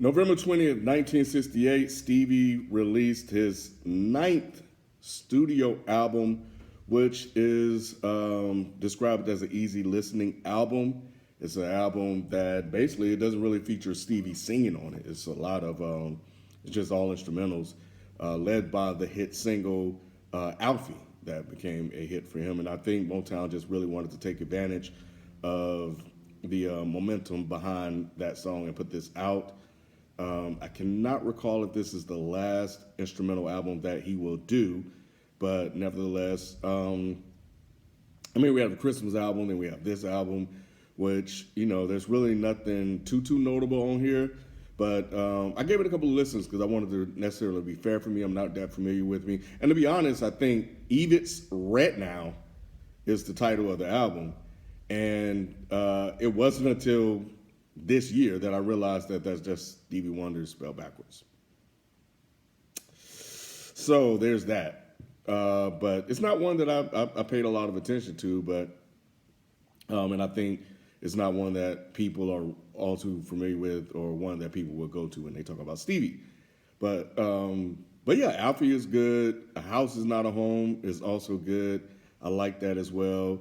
November 20th, 1968, Stevie released his ninth studio album, which is described as an easy listening album. It's an album that basically it doesn't really feature Stevie singing on it. It's a lot of, it's just all instrumentals, led by the hit single Alfie that became a hit for him. And I think Motown just really wanted to take advantage of the momentum behind that song and put this out. I cannot recall if this is the last instrumental album that he will do, but nevertheless, we have the Christmas album, then we have this album, which, there's really nothing too notable on here, but I gave it a couple of listens because I wanted to necessarily be fair for me. I'm not that familiar with me. And to be honest, I think Eivets Rednow is the title of the album. And it wasn't until this year that I realized that that's just Stevie Wonder spelled backwards. So there's that. But it's not one that I paid a lot of attention to, but and I think it's not one that people are all too familiar with or one that people will go to when they talk about Stevie. But yeah, Alfie is good. A House Is Not a Home is also good. I like that as well.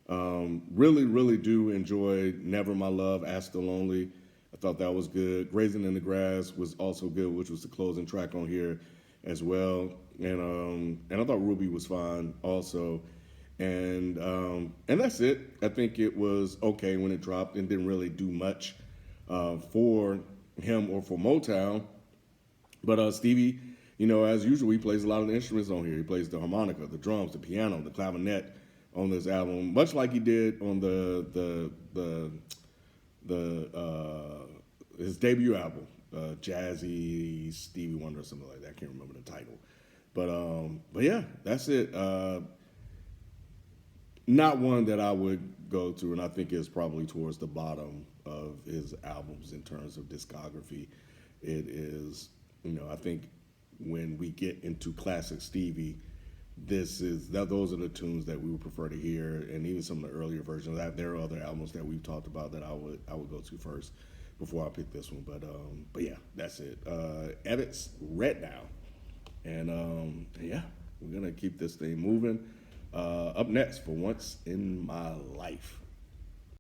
Really do enjoy Never My Love, Ask the Lonely. I thought that was good. Grazing in the Grass was also good, which was the closing track on here as well. And I thought Ruby was fine also. And that's it. I think it was okay when it dropped and didn't really do much for him or for Motown. But Stevie, as usual, he plays a lot of the instruments on here. He plays the harmonica, the drums, the piano, the clarinet on this album, much like he did on his debut album, Jazzy Stevie Wonder or something like that. I can't remember the title, but yeah, that's it. Not one that I would go to, and I think is probably towards the bottom of his albums in terms of discography. It is, I think when we get into classic Stevie, those are the tunes that we would prefer to hear, and even some of the earlier versions. There are other albums that we've talked about that I would go to first before I pick this one. But yeah, that's it. Eivets Rednow, and yeah, we're gonna keep this thing moving. Up next, For Once in My Life.